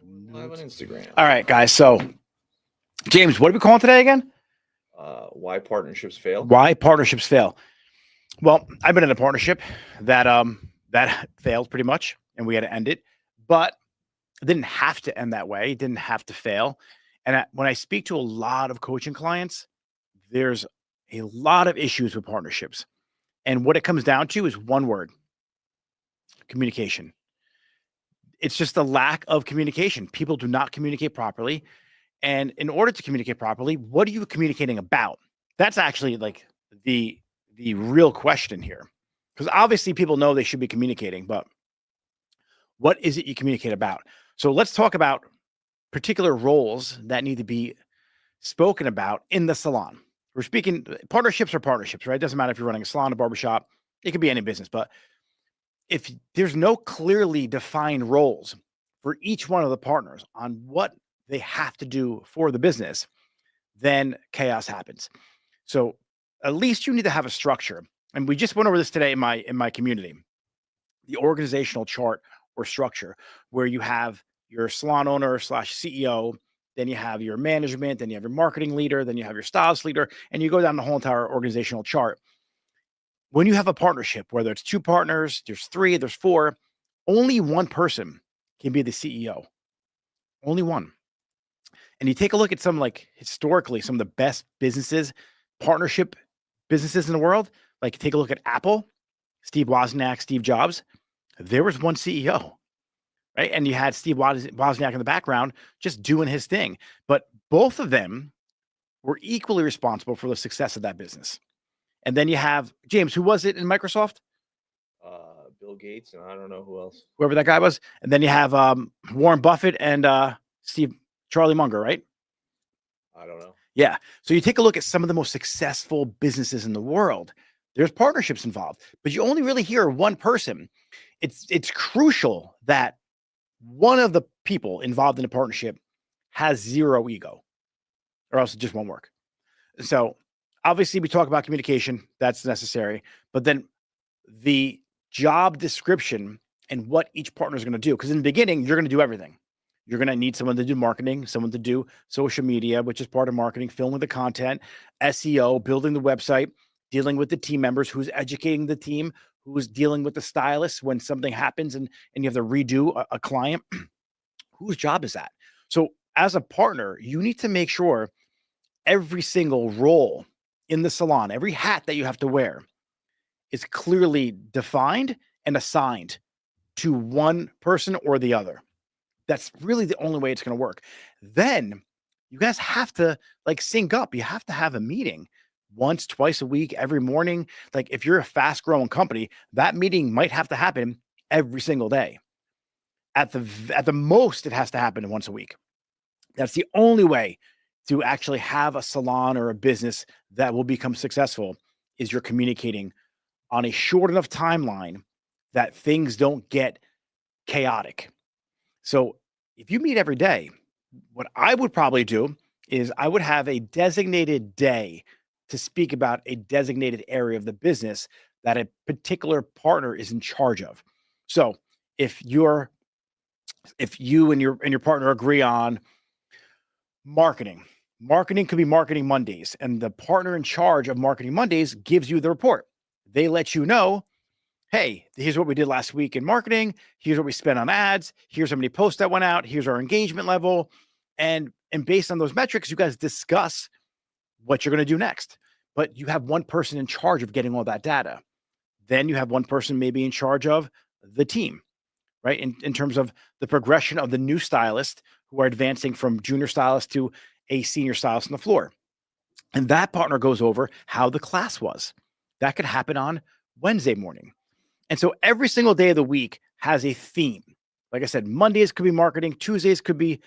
Live on Instagram. All right, guys. So, James, what are we calling today again? Why partnerships fail? Why partnerships fail. Well, I've been in a partnership that failed pretty much, and we had to end it. But it didn't have to end that way. It didn't have to fail. And when I speak to a lot of coaching clients, there's a lot of issues with partnerships. And what it comes down to is one word: communication. It's just a lack of communication. People do not communicate properly. And in order to communicate properly, what are you communicating about? That's actually like the real question here. Because obviously people know they should be communicating, but what is it you communicate about? So let's talk about particular roles that need to be spoken about in the salon. We're speaking partnerships are partnerships, right? It doesn't matter if you're running a salon, a barbershop, it could be any business. But if there's no clearly defined roles for each one of the partners on what they have to do for the business, then chaos happens. So at least you need to have a structure. And we just went over this today in my community, the organizational chart or structure, where you have your salon owner / CEO, then you have your management, then you have your marketing leader, then you have your stylist leader, and you go down the whole entire organizational chart. When you have a partnership, whether it's 2 partners, there's 3, there's 4, only one person can be the CEO. Only one. And you take a look at some, like, historically, some of the best businesses, partnership businesses in the world, like take a look at Apple, Steve Wozniak, Steve Jobs. There was one CEO, right? And you had Steve Wozniak in the background just doing his thing. But both of them were equally responsible for the success of that business. And then you have, James, who was it in Microsoft? Bill Gates, and I don't know who else. Whoever that guy was. And then you have Warren Buffett and Charlie Munger, right? I don't know. Yeah. So you take a look at some of the most successful businesses in the world. There's partnerships involved, but you only really hear one person. It's crucial that one of the people involved in a partnership has zero ego, or else it just won't work. So obviously we talk about communication, that's necessary, but then the job description and what each partner is going to do. Because in the beginning, you're going to do everything. You're going to need someone to do marketing, someone to do social media, which is part of marketing, filming the content, SEO, building the website, dealing with the team members, who's educating the team, who's dealing with the stylists when something happens and you have to redo a client. Whose job is that? So as a partner, you need to make sure every single role in the salon, every hat that you have to wear, is clearly defined and assigned to one person or the other. That's really the only way it's going to work. Then you guys have to like sync up. You have to have a meeting once, twice a week, every morning. Like if you're a fast growing company, that meeting might have to happen every single day. At the most, it has to happen once a week. That's the only way to actually have a salon or a business that will become successful, is you're communicating on a short enough timeline that things don't get chaotic. So if you meet every day, what I would probably do is I would have a designated day to speak about a designated area of the business that a particular partner is in charge of. So if you and your partner agree on marketing could be Marketing Mondays, and the partner in charge of Marketing Mondays gives you the report. They let you know, hey, here's what we did last week in marketing. Here's what we spent on ads. Here's how many posts that went out. Here's our engagement level. And based on those metrics, you guys discuss what you're going to do next. But you have one person in charge of getting all that data. Then you have one person maybe in charge of the team, right? In terms of the progression of the new stylist who are advancing from junior stylist to a senior stylist on the floor. And that partner goes over how the class was. That could happen on Wednesday morning. And so every single day of the week has a theme. Like I said, Mondays could be marketing. Tuesdays could be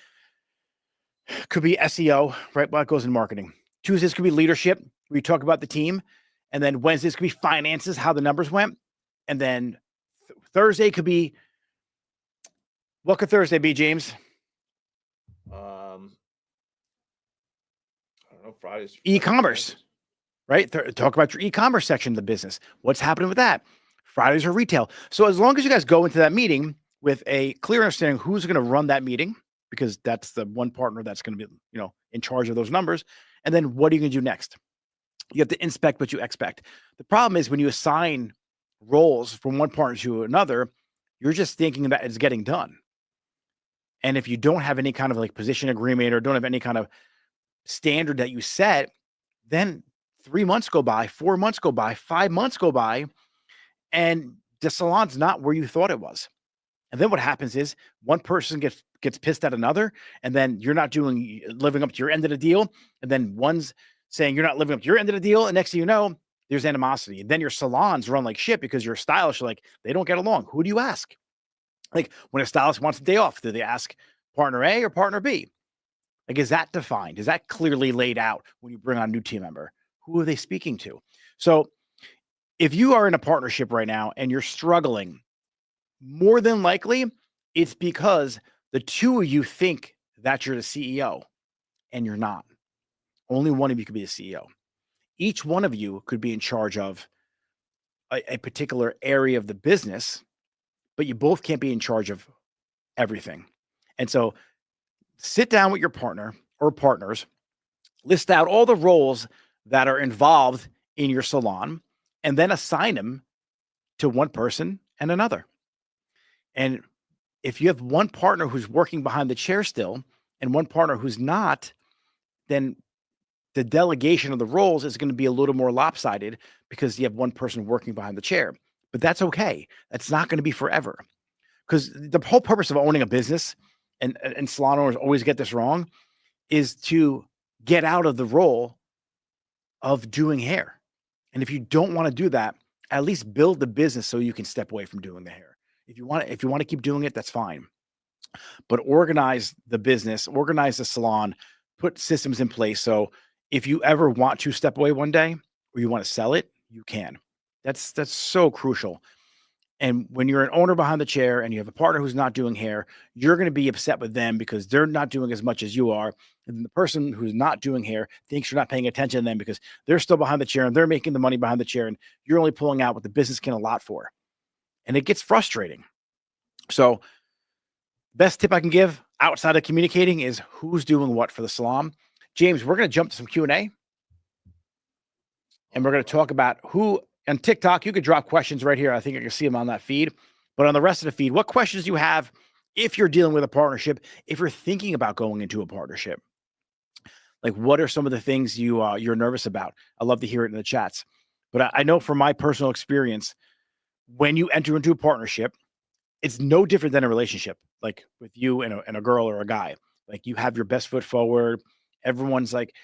SEO, right? Well, it goes in marketing. Tuesdays could be leadership, where you talk about the team. And then Wednesdays could be finances, how the numbers went. And then Thursday could be, what could Thursday be, James? I don't know. Fridays. E-commerce, right? Talk about your e-commerce section of the business. What's happening with that? Fridays are retail. So as long as you guys go into that meeting with a clear understanding who's going to run that meeting because that's the one partner that's going to be, in charge of those numbers. And then what are you going to do next? You have to inspect what you expect. The problem is when you assign roles from one partner to another, you're just thinking that it's getting done. And if you don't have any kind of like position agreement or don't have any kind of standard that you set, then 3 months go by, 4 months go by, 5 months go by, and the salon's not where you thought it was. And then what happens is one person gets pissed at another, and then you're not living up to your end of the deal, and then one's saying you're not living up to your end of the deal, and next thing you know, there's animosity. And then your salons run like shit because you're stylish, like they don't get along. Who do you ask? Like when a stylist wants a day off, do they ask partner A or partner B? Like, is that defined? Is that clearly laid out when you bring on a new team member? Who are they speaking to? So if you are in a partnership right now and you're struggling, more than likely it's because the two of you think that you're the CEO and you're not. Only one of you could be the CEO. Each one of you could be in charge of a particular area of the business, but you both can't be in charge of everything. And so sit down with your partner or partners, list out all the roles that are involved in your salon, and then assign them to one person and another. And if you have one partner who's working behind the chair still and one partner who's not, then the delegation of the roles is going to be a little more lopsided because you have one person working behind the chair. But that's okay. That's not going to be forever. Because the whole purpose of owning a business, and salon owners always get this wrong, is to get out of the role of doing hair. And if you don't want to do that, at least build the business so you can step away from doing the hair. If you want to keep doing it, that's fine. But organize the business, organize the salon, put systems in place. So if you ever want to step away one day or you want to sell it, you can. That's so crucial. And when you're an owner behind the chair and you have a partner who's not doing hair, you're going to be upset with them because they're not doing as much as you are. And the person who's not doing hair thinks you're not paying attention to them because they're still behind the chair and they're making the money behind the chair and you're only pulling out what the business can allot for. And it gets frustrating. So best tip I can give outside of communicating is who's doing what for the salon. James, we're going to jump to some Q&A. And we're going to talk about who on TikTok. You could drop questions right here. I think you can see them on that feed. But on the rest of the feed, what questions do you have if you're dealing with a partnership, if you're thinking about going into a partnership? Like, what are some of the things you're nervous about? I love to hear it in the chats. But I know from my personal experience, when you enter into a partnership, it's no different than a relationship, like with you and a girl or a guy. Like you have your best foot forward. Everyone's like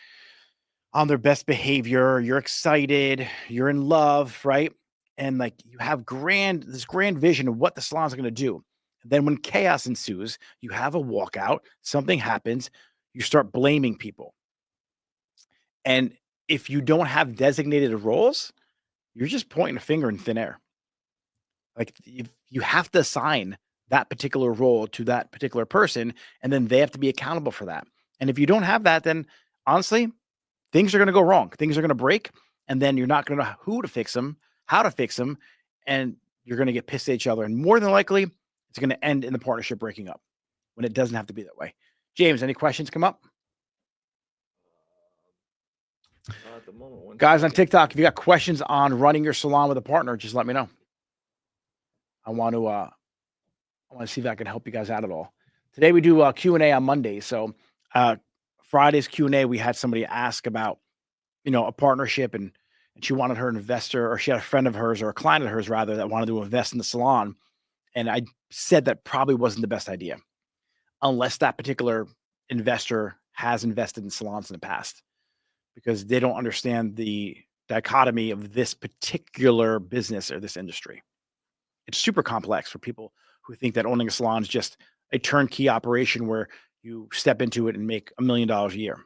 on their best behavior. You're excited. You're in love, right? And like you have this grand vision of what the salon's going to do. And then when chaos ensues, you have a walkout, something happens, you start blaming people. And if you don't have designated roles, you're just pointing a finger in thin air. Like you have to assign that particular role to that particular person, and then they have to be accountable for that. And if you don't have that, then honestly, things are going to go wrong. Things are going to break, and then you're not going to know who to fix them, how to fix them, and you're going to get pissed at each other. And more than likely, it's going to end in the partnership breaking up when it doesn't have to be that way. James, any questions come up? Not at the moment. Guys on TikTok, if you got questions on running your salon with a partner, just let me know. I want to see if I can help you guys out at all. Today we do Q&A on Monday. So Friday's Q&A, we had somebody ask about, a partnership and she wanted her investor, or she had a friend of hers or a client of hers rather that wanted to invest in the salon. And I said that probably wasn't the best idea unless that particular investor has invested in salons in the past, because they don't understand the dichotomy of this particular business or this industry. It's super complex for people who think that owning a salon is just a turnkey operation where you step into it and make $1 million a year.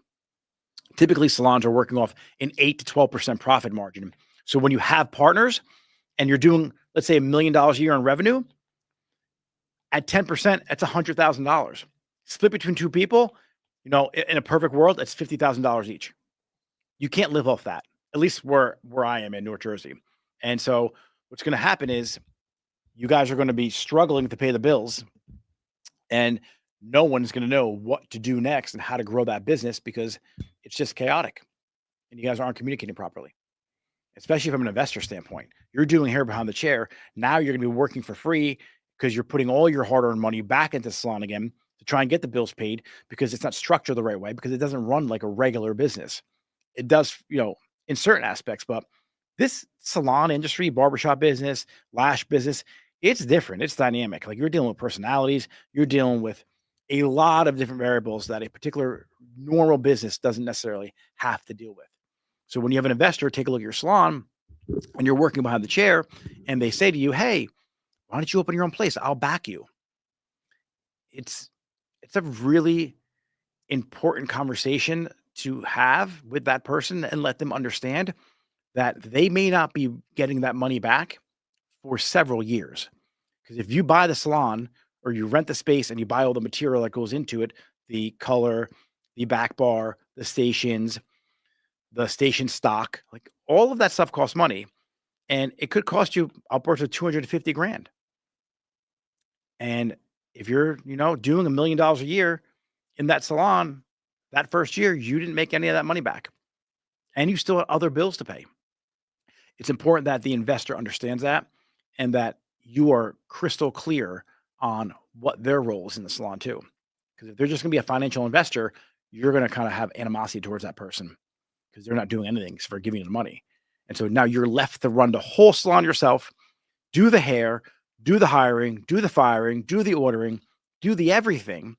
Typically, salons are working off an 8 to 12% profit margin. So when you have partners and you're doing, let's say, $1 million a year in revenue, at 10%, that's $100,000. Split between two people, in a perfect world, it's $50,000 each. You can't live off that, at least where I am in North Jersey. And so what's going to happen is you guys are going to be struggling to pay the bills, and no one's going to know what to do next and how to grow that business because it's just chaotic and you guys aren't communicating properly, especially from an investor standpoint. You're doing hair behind the chair. Now you're going to be working for free because you're putting all your hard earned money back into the salon again to try and get the bills paid because it's not structured the right way, because it doesn't run like a regular business. It does, in certain aspects, but this salon industry, barbershop business, lash business, it's different. It's dynamic. Like, you're dealing with personalities, you're dealing with a lot of different variables that a particular normal business doesn't necessarily have to deal with. So when you have an investor take a look at your salon and you're working behind the chair and they say to you, "Hey, why don't you open your own place? I'll back you." It's it's a really important conversation to have with that person and let them understand that they may not be getting that money back for several years. Because if you buy the salon or you rent the space and you buy all the material that goes into it, the color, the back bar, the station stock, like, all of that stuff costs money, and it could cost you upwards of 250 grand. And if you're, doing $1 million a year in that salon, that first year, you didn't make any of that money back and you still have other bills to pay. It's important that the investor understands that and that you are crystal clear on what their role is in the salon too. Because if they're just going to be a financial investor, you're going to kind of have animosity towards that person because they're not doing anything for giving you the money. And so now you're left to run the whole salon yourself, do the hair, do the hiring, do the firing, do the ordering, do the everything.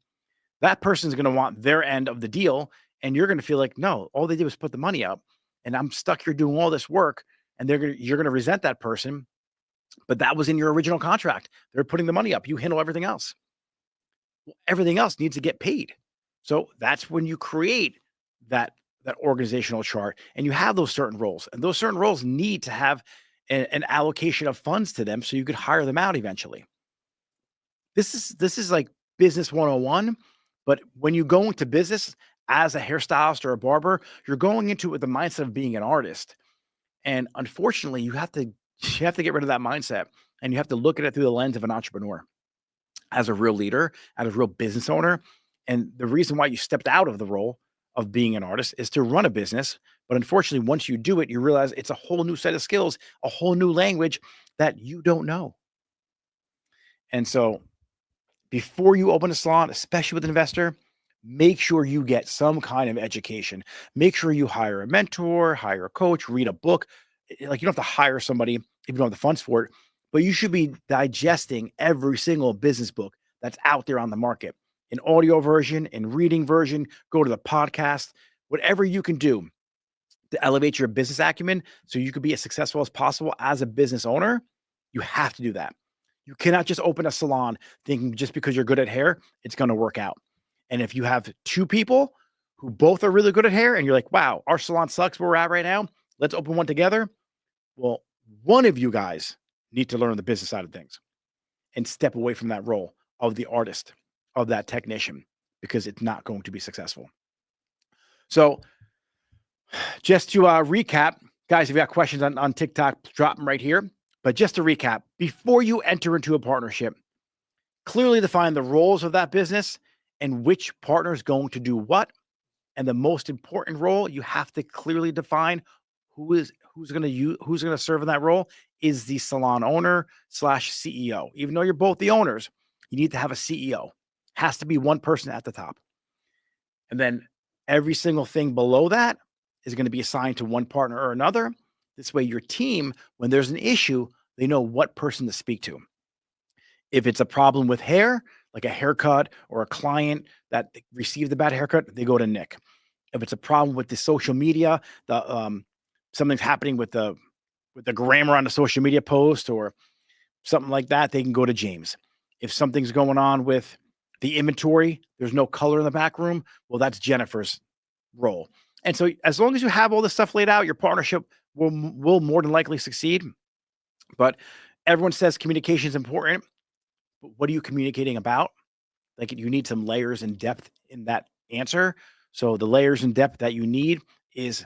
That person's going to want their end of the deal. And you're going to feel like, no, all they did was put the money up and I'm stuck here doing all this work. And you're going to resent that person. But that was in your original contract. They're putting the money up. You handle everything else. Well, everything else needs to get paid. So that's when you create that organizational chart and you have those certain roles. And those certain roles need to have an allocation of funds to them so you could hire them out eventually. This is like business 101. But when you go into business as a hairstylist or a barber, you're going into it with the mindset of being an artist. And unfortunately, you have to get rid of that mindset and you have to look at it through the lens of an entrepreneur, as a real leader, as a real business owner. And the reason why you stepped out of the role of being an artist is to run a business. But unfortunately, once you do it, you realize it's a whole new set of skills, a whole new language that you don't know. And so before you open a salon, especially with an investor, make sure you get some kind of education. Make sure you hire a mentor, hire a coach, read a book. Like, you don't have to hire somebody if you don't have the funds for it, but you should be digesting every single business book that's out there on the market, in audio version, in reading version. Go to the podcast, whatever you can do to elevate your business acumen so you could be as successful as possible as a business owner. You have to do that. You cannot just open a salon thinking just because you're good at hair, it's going to work out. And if you have two people who both are really good at hair and you're like, wow, our salon sucks where we're at right now, let's open one together. Well, one of you guys need to learn the business side of things and step away from that role of the artist, of that technician, because it's not going to be successful. So just to recap, guys, if you got questions on TikTok, drop them right here. But just to recap, before you enter into a partnership, clearly define the roles of that business and which partner is going to do what. And the most important role, you have to clearly define who's going to serve in that role is the salon owner / CEO. Even though you're both the owners, you need to have a CEO. Has to be one person at the top. And then every single thing below that is going to be assigned to one partner or another. This way, your team, when there's an issue, they know what person to speak to. If it's a problem with hair, like a haircut or a client that received a bad haircut, they go to Nick. If it's a problem with the social media, something's happening with the grammar on the social media post or something like that, they can go to James. If something's going on with the inventory, there's no color in the back room, well, that's Jennifer's role. And so as long as you have all this stuff laid out, your partnership will more than likely succeed. But everyone says communication is important. But what are you communicating about? Like, you need some layers and depth in that answer. So the layers and depth that you need is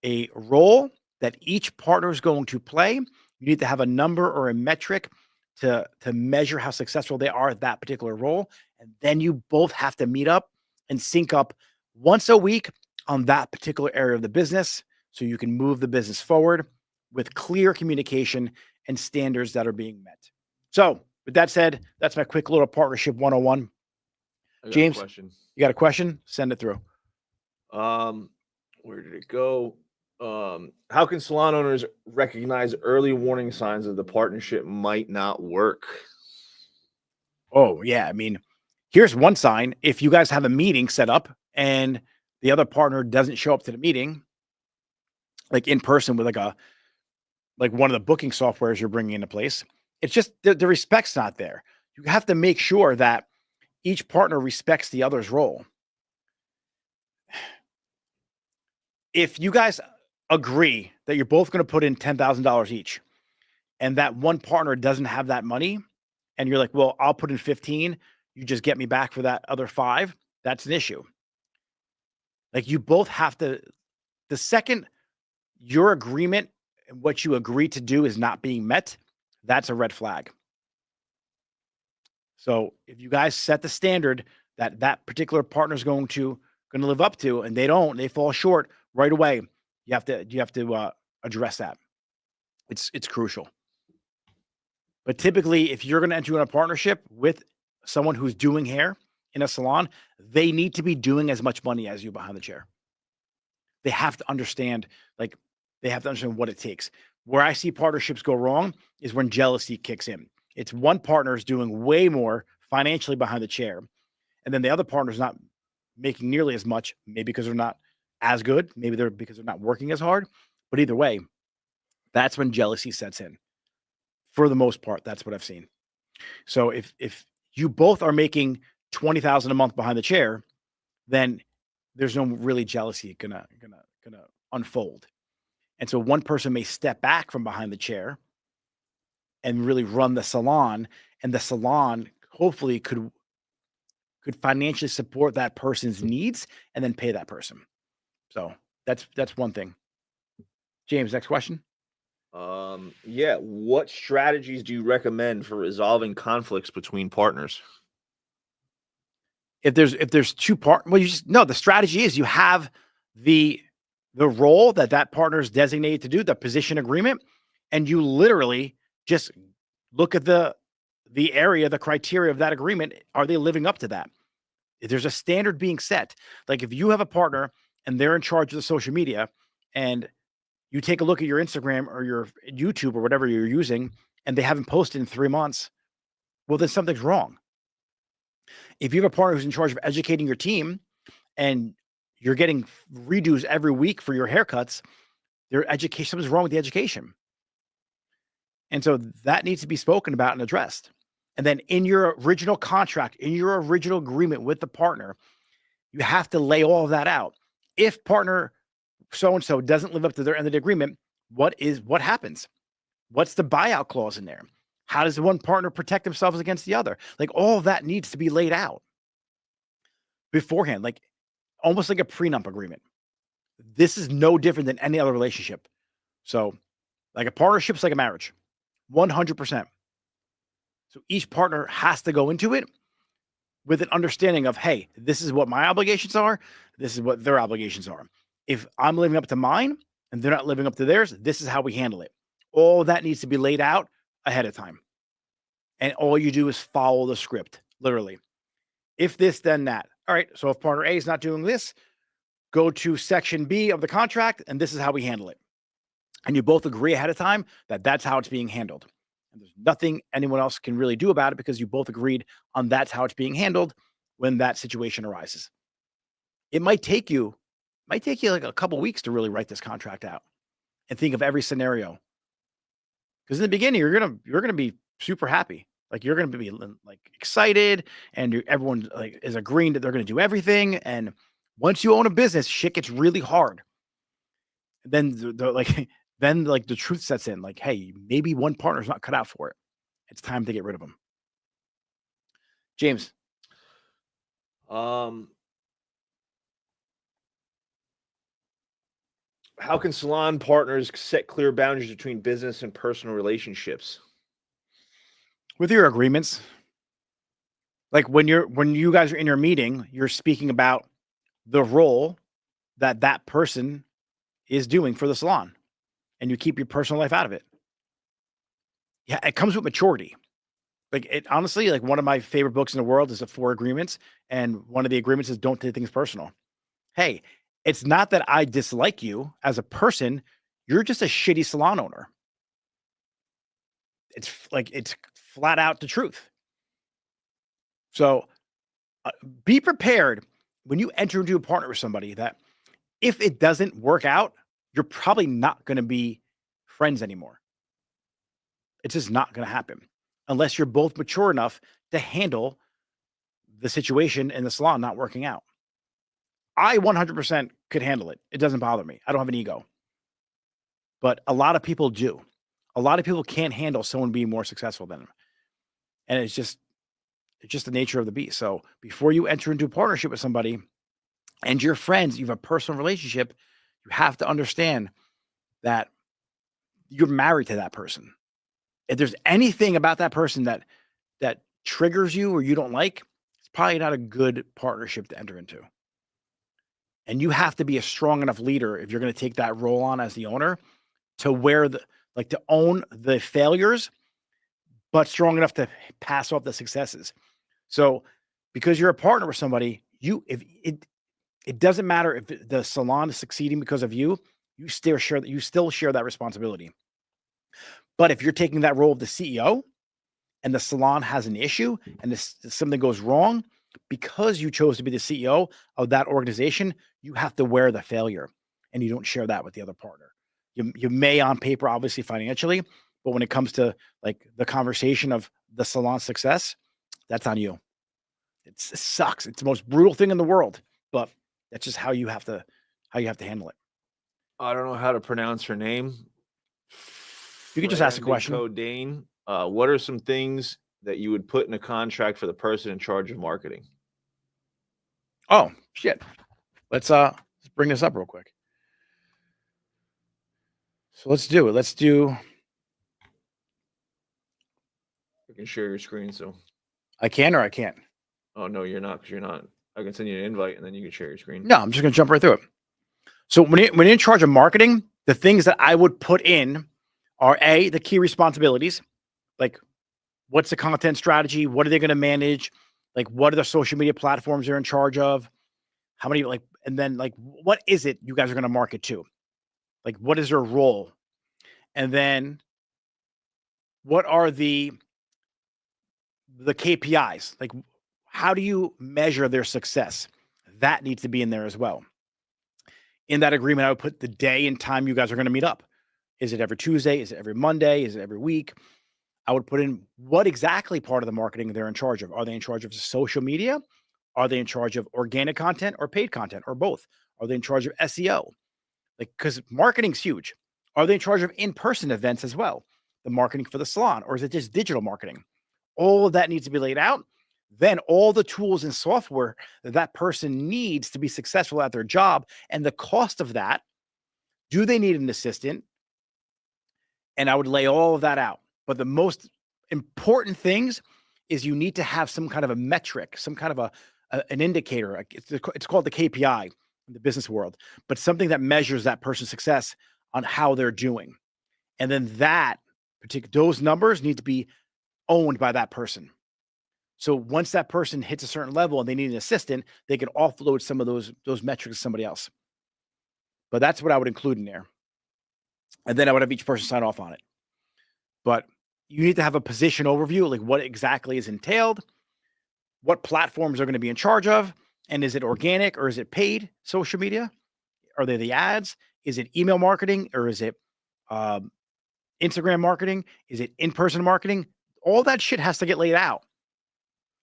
a role that each partner is going to play. You need to have a number or a metric to measure how successful they are at that particular role. And then you both have to meet up and sync up once a week on that particular area of the business so you can move the business forward with clear communication and standards that are being met. So, with that said, that's my quick little partnership 101. I got James, a question. you got a question? Send it through. Where did it go? How can salon owners recognize early warning signs that the partnership might not work? Oh, yeah. I mean, here's one sign. If you guys have a meeting set up and the other partner doesn't show up to the meeting, like in person with like one of the booking softwares you're bringing into place, it's just the respect's not there. You have to make sure that each partner respects the other's role. If you guys agree that you're both going to put in $10,000 each and that one partner doesn't have that money and you're like, well, I'll put in 15, you just get me back for that other 5, that's an issue. Like you both have to, the second your agreement and what you agree to do is not being met, that's a red flag. So if you guys set the standard that that particular partner is going to live up to, and they fall short right away, you have to address that. It's crucial. But typically, if you're going to enter in a partnership with someone who's doing hair in a salon, they need to be doing as much money as you behind the chair. They have to understand, like, they have to understand what it takes. Where I see partnerships go wrong is when jealousy kicks in. It's one partner is doing way more financially behind the chair, and then the other partner's not making nearly as much, maybe because they're not as good, maybe they're because they're not working as hard. But either way, that's when jealousy sets in. For the most part, that's what I've seen. So if you both are making 20,000 a month behind the chair, then there's no really jealousy gonna unfold. And so one person may step back from behind the chair and really run the salon, and the salon hopefully could financially support that person's needs and then pay that person. So that's one thing. James, next question. Yeah. What strategies do you recommend for resolving conflicts between partners? If there's two well, you just no, the strategy is you have the role that partner is designated to do, the position agreement, and you literally just look at the area, the criteria of that agreement. Are they living up to that? If there's a standard being set, like if you have a partner and they're in charge of the social media, and you take a look at your Instagram or your YouTube or whatever you're using, and they haven't posted in 3 months, well, then something's wrong. If you have a partner who's in charge of educating your team and you're getting redos every week for your haircuts, their education, something's wrong with the education. And so that needs to be spoken about and addressed. And then in your original contract, in your original agreement with the partner, you have to lay all of that out. If partner so-and-so doesn't live up to their end of the agreement, what happens? What's the buyout clause in there? How does the one partner protect themselves against the other? Like all of that needs to be laid out beforehand, like almost like a prenup agreement. This is no different than any other relationship. So like a partnership's like a marriage, 100%. So each partner has to go into it with an understanding of, hey, this is what my obligations are. This is what their obligations are. If I'm living up to mine and they're not living up to theirs, this is how we handle it. All that needs to be laid out ahead of time. And all you do is follow the script, literally. If this, then that. All right. So if partner A is not doing this, go to section B of the contract, and this is how we handle it. And you both agree ahead of time that that's how it's being handled. And there's nothing anyone else can really do about it because you both agreed on that's how it's being handled when that situation arises. It might take you like a couple weeks to really write this contract out and think of every scenario. Because in the beginning, you're gonna be super happy. Like you're gonna be like excited, and everyone like is agreeing that they're gonna do everything. And once you own a business, shit gets really hard. Then the truth sets in. Like, hey, maybe one partner's not cut out for it. It's time to get rid of them. James. How can salon partners set clear boundaries between business and personal relationships? With your agreements, Like when you guys are in your meeting, you're speaking about the role that person is doing for the salon, and you keep your personal life out of it. Yeah, it comes with maturity. Like it honestly, like one of my favorite books in the world is the Four Agreements, and one of the agreements is don't take things personal. Hey, it's not that I dislike you as a person, you're just a shitty salon owner. It's flat out the truth. So be prepared when you enter into a partner with somebody that if it doesn't work out, you're probably not going to be friends anymore. It's just not going to happen unless you're both mature enough to handle the situation in the salon not working out. I 100% could handle it. It doesn't bother me. I don't have an ego. But a lot of people do. A lot of people can't handle someone being more successful than them. And it's just the nature of the beast. So before you enter into a partnership with somebody and your friends, you have a personal relationship, you have to understand that you're married to that person. If there's anything about that person that triggers you or you don't like, it's probably not a good partnership to enter into. And you have to be a strong enough leader if you're going to take that role on as the owner to to own the failures, but strong enough to pass off the successes. So because you're a partner with somebody, it doesn't matter if the salon is succeeding because of you, you still share that responsibility. But if you're taking that role of the CEO and the salon has an issue and something goes wrong, because you chose to be the CEO of that organization, you have to wear the failure and you don't share that with the other partner. You may on paper, obviously financially, but when it comes to like the conversation of the salon success, that's on you. It sucks. It's the most brutal thing in the world, but that's just how you have to handle it. I don't know how to pronounce her name. You can just ask a question. Dane, what are some things that you would put in a contract for the person in charge of marketing? Oh shit. Let's bring this up real quick. So let's do it. Let's do. You can share your screen. So I can or I can't. Oh no, you're not because you're not. I can send you an invite and then you can share your screen. No, I'm just gonna jump right through it. So when you're in charge of marketing, the things that I would put in are the key responsibilities, like what's the content strategy, what are they going to manage, like what are the social media platforms they're in charge of, how many and then what is it you guys are going to market to, like what is their role, and then what are the KPIs, like how do you measure their success? That needs to be in there as well. In that agreement, I would put the day and time you guys are going to meet up. Is it every Tuesday? Is it every Monday? Is it every week? I would put in what exactly part of the marketing they're in charge of. Are they in charge of social media? Are they in charge of organic content or paid content or both? Are they in charge of SEO? Like, because marketing's huge. Are they in charge of in-person events as well? The marketing for the salon, or is it just digital marketing? All of that needs to be laid out. Then all the tools and software that person needs to be successful at their job and the cost of that. Do they need an assistant? And I would lay all of that out. But the most important things is you need to have some kind of a metric, some kind of an indicator. It's called the KPI in the business world, but something that measures that person's success on how they're doing. And then those numbers need to be owned by that person. So once that person hits a certain level and they need an assistant, they can offload some of those metrics to somebody else. But that's what I would include in there. And then I would have each person sign off on it. But you need to have a position overview, like what exactly is entailed, what platforms are going to be in charge of, and is it organic or is it paid social media? Are they the ads? Is it email marketing or is it Instagram marketing? Is it in-person marketing? All that shit has to get laid out.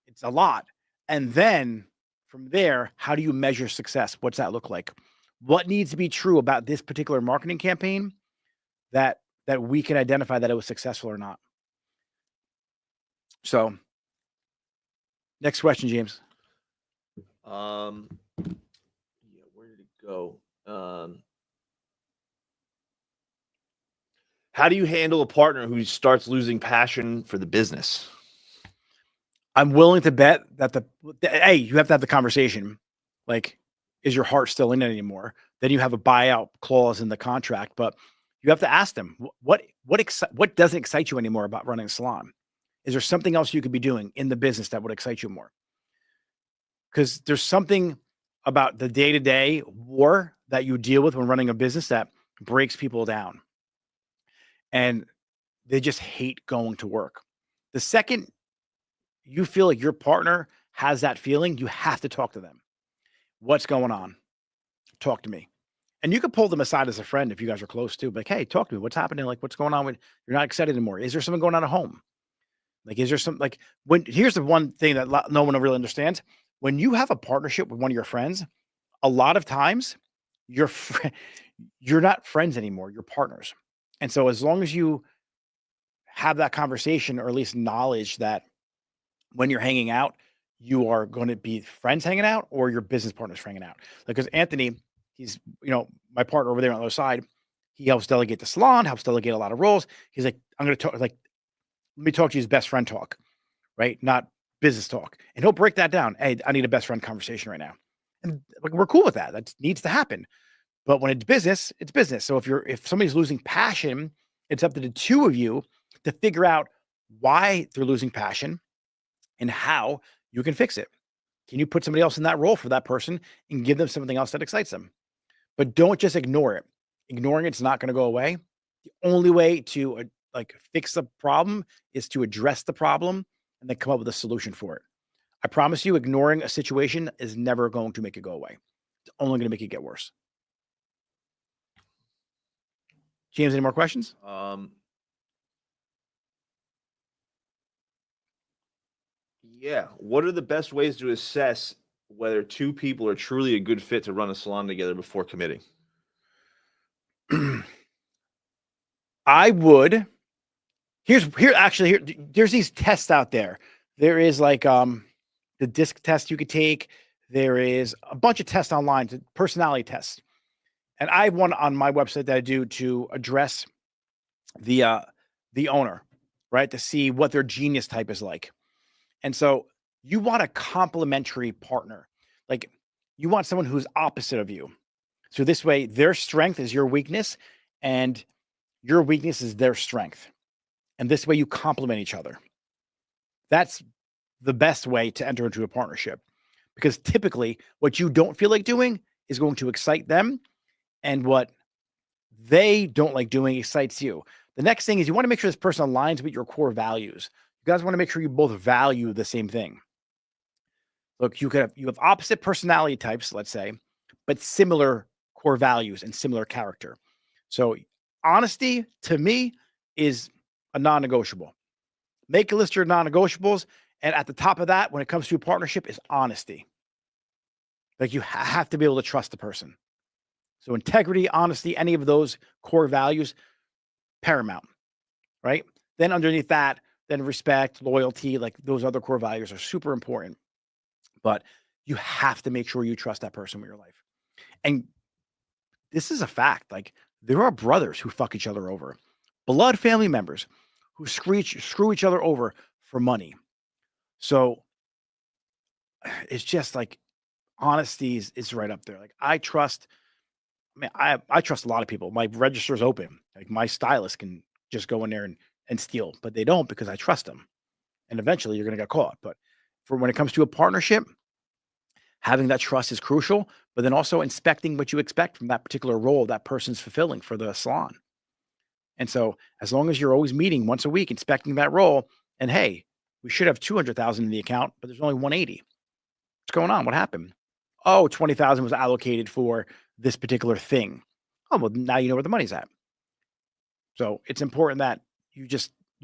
It's a lot. And then from there, how do you measure success? What's that look like? What needs to be true about this particular marketing campaign that we can identify that it was successful or not? So next question, James. Yeah, where did it go? How do you handle a partner who starts losing passion for the business? I'm willing to bet that hey, you have to have the conversation. Like, is your heart still in it anymore? Then you have a buyout clause in the contract, but you have to ask them what doesn't excite you anymore about running a salon? Is there something else you could be doing in the business that would excite you more? Because there's something about the day-to-day war that you deal with when running a business that breaks people down. And they just hate going to work. The second you feel like your partner has that feeling, you have to talk to them. What's going on? Talk to me. And you could pull them aside as a friend if you guys are close too. Like, hey, talk to me. What's happening? Like, what's going on with you're not excited anymore? Is there something going on at home? Like, is there some like when here's the one thing that no one really understands. When you have a partnership with one of your friends, a lot of times you're not friends anymore, you're partners. And so as long as you have that conversation or at least knowledge that when you're hanging out, you are going to be friends hanging out or your business partners hanging out. Like, because Anthony, he's, my partner over there on the other side, he helps delegate the salon, helps delegate a lot of roles. He's like, I'm going to talk, like, let me talk to you as best friend talk, right? Not business talk. And he'll break that down. Hey, I need a best friend conversation right now. And like, we're cool with that. That needs to happen. But when it's business, it's business. So if somebody's losing passion, it's up to the two of you to figure out why they're losing passion and how you can fix it. Can you put somebody else in that role for that person and give them something else that excites them? But don't just ignore it. Ignoring it's not going to go away. The only way to fix the problem is to address the problem and then come up with a solution for it. I promise you, ignoring a situation is never going to make it go away. It's only going to make it get worse. James, any more questions? Yeah. What are the best ways to assess whether two people are truly a good fit to run a salon together before committing? I would. There's these tests out there. There is the disc test you could take. There is a bunch of tests online, personality tests. And I have one on my website that I do to address the owner, right? To see what their genius type is like. And so you want a complementary partner. Like, you want someone who's opposite of you. So this way, their strength is your weakness and your weakness is their strength. And this way you complement each other. That's the best way to enter into a partnership, because typically what you don't feel like doing is going to excite them, and what they don't like doing excites you. The next thing is you want to make sure this person aligns with your core values. You guys want to make sure you both value the same thing. Look, you have opposite personality types, let's say, but similar core values and similar character. So honesty to me is a non-negotiable. Make a list of your non-negotiables, and at the top of that, when it comes to a partnership, is honesty. Like, you have to be able to trust the person. So integrity, honesty, any of those core values, paramount, right? Then underneath that, then respect, loyalty, like those other core values are super important. But you have to make sure you trust that person with your life. And this is a fact. Like, there are brothers who fuck each other over, blood family members who screw each other over for money. So it's just like honesty is right up there. Like, I trust a lot of people. My register is open. Like, my stylist can just go in there and steal, but they don't, because I trust them. And eventually you're going to get caught. But for when it comes to a partnership, having that trust is crucial, but then also inspecting what you expect from that particular role that person's fulfilling for the salon. And so as long as you're always meeting once a week, inspecting that role, and hey, we should have 200,000 in the account, but there's only 180. What's going on? What happened? Oh, 20,000 was allocated for this particular thing. Oh, well, now you know where the money's at. So it's important that you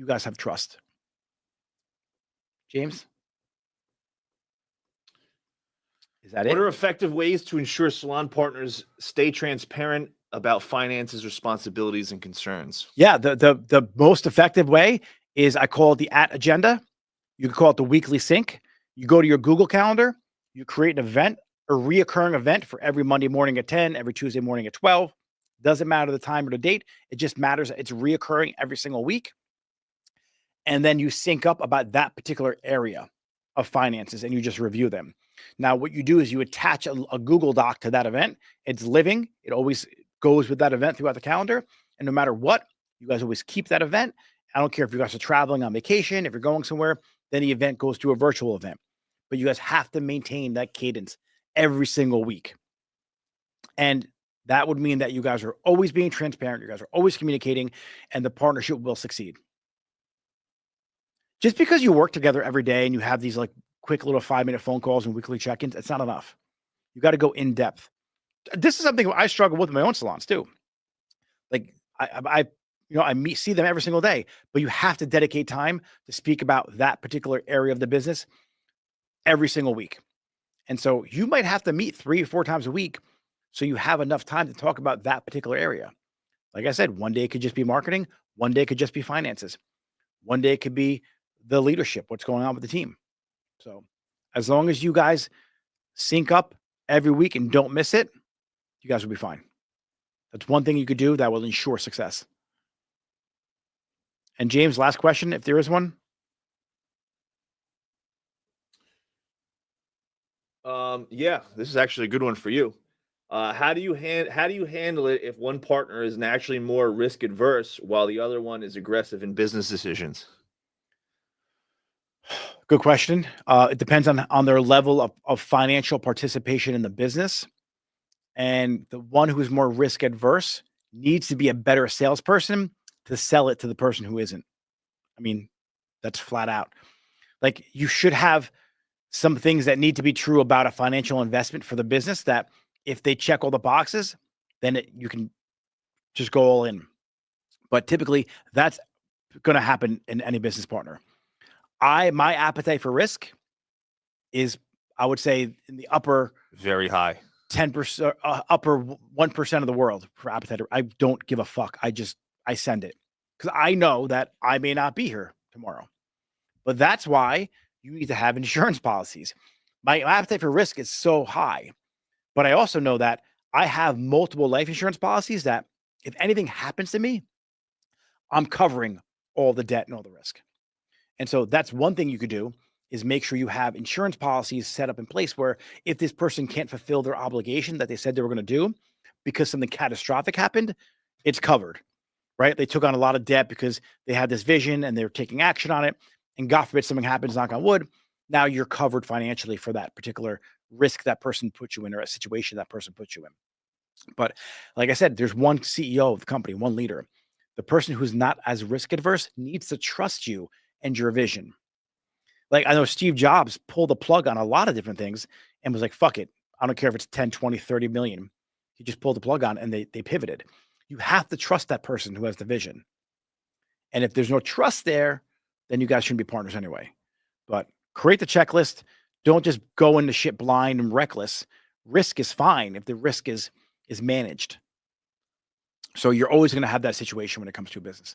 guys have trust. James? Is that it? What are effective ways to ensure salon partners stay transparent about finances, responsibilities, and concerns? Yeah, the most effective way is, I call it the agenda. You can call it the weekly sync. You go to your Google Calendar, you create an event, a reoccurring event for every Monday morning at 10, every Tuesday morning at 12. Doesn't matter the time or the date. It just matters it's reoccurring every single week. And then you sync up about that particular area. of finances and you just review them. Now, what you do is you attach a Google Doc to that event. It's living. It always goes with that event throughout the calendar. And no matter what, you guys always keep that event. I don't care if you guys are traveling on vacation, if you're going somewhere, then the event goes to a virtual event. But you guys have to maintain that cadence every single week. And that would mean that you guys are always being transparent. You guys are always communicating, and the partnership will succeed. Just because you work together every day and you have these like quick little 5-minute phone calls and weekly check-ins, it's not enough. You got to go in depth. This is something I struggle with in my own salons too. Like I see them every single day, but you have to dedicate time to speak about that particular area of the business every single week. And so you might have to meet 3 or 4 times a week so you have enough time to talk about that particular area. Like I said, one day it could just be marketing. One day it could just be finances. One day it could be the leadership, what's going on with the team. So as long as you guys sync up every week and don't miss it, you guys will be fine. That's one thing you could do that will ensure success. And James, last question, if there is one. Yeah, this is actually a good one for you. How do you handle it if one partner is naturally more risk adverse while the other one is aggressive in business decisions? Good question. It depends on their level of financial participation in the business. And the one who's more risk adverse needs to be a better salesperson to sell it to the person who isn't. I mean, that's flat out. Like you should have some things that need to be true about a financial investment for the business that if they check all the boxes, then you can just go all in. But typically that's going to happen in any business partner. My appetite for risk is, I would say, in the upper very high 10%, upper 1% of the world for appetite. I don't give a fuck. I send it because I know that I may not be here tomorrow. But that's why you need to have insurance policies. My appetite for risk is so high, but I also know that I have multiple life insurance policies that if anything happens to me, I'm covering all the debt and all the risk. And so that's one thing you could do is make sure you have insurance policies set up in place where if this person can't fulfill their obligation that they said they were going to do because something catastrophic happened, it's covered, right? They took on a lot of debt because they had this vision and they're taking action on it. And God forbid something happens, knock on wood, now you're covered financially for that particular risk that person put you in or a situation that person put you in. But like I said, there's one CEO of the company, one leader. The person who's not as risk adverse needs to trust you and your vision. Like I know Steve Jobs pulled the plug on a lot of different things and was like, fuck it. I don't care if it's 10, 20, 30 million. He just pulled the plug on and they pivoted. You have to trust that person who has the vision. And if there's no trust there, then you guys shouldn't be partners anyway. But create the checklist. Don't just go into shit blind and reckless. Risk is fine if the risk is managed. So you're always going to have that situation when it comes to a business.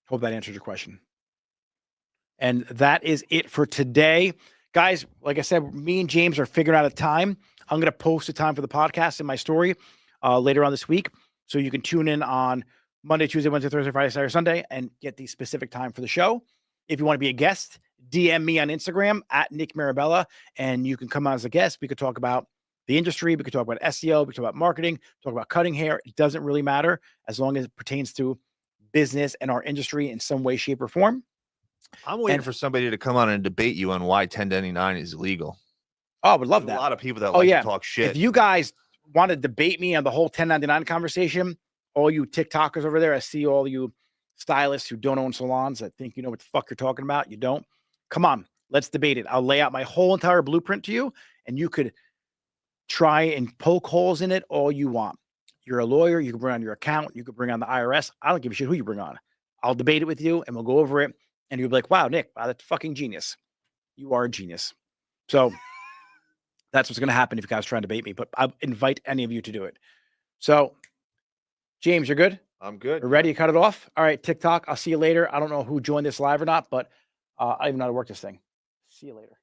Hope that answers your question. And that is it for today. Guys, like I said, me and James are figuring out a time. I'm going to post a time for the podcast in my story later on this week. So you can tune in on Monday, Tuesday, Wednesday, Thursday, Friday, Saturday, Sunday, and get the specific time for the show. If you want to be a guest, DM me on Instagram at Nick Mirabella, and you can come on as a guest. We could talk about the industry. We could talk about SEO. We could talk about marketing, talk about cutting hair. It doesn't really matter as long as it pertains to business and our industry in some way, shape, or form. I'm waiting for somebody to come on and debate you on why 1099 is illegal. Oh, I would love that. A lot of people that like to talk shit. If you guys want to debate me on the whole 1099 conversation, all you TikTokers over there, I see all you stylists who don't own salons that think you know what the fuck you're talking about. You don't. Come on, let's debate it. I'll lay out my whole entire blueprint to you, and you could try and poke holes in it all you want. You're a lawyer. You can bring on your accountant. You could bring on the IRS. I don't give a shit who you bring on. I'll debate it with you, and we'll go over it. And you'll be like, wow, Nick, wow, that's fucking genius. You are a genius. So that's what's going to happen if you guys try and debate me. But I invite any of you to do it. So, James, you're good? I'm good. We're ready to cut it off? All right, TikTok. I'll see you later. I don't know who joined this live or not, but I don't even know how to work this thing. See you later.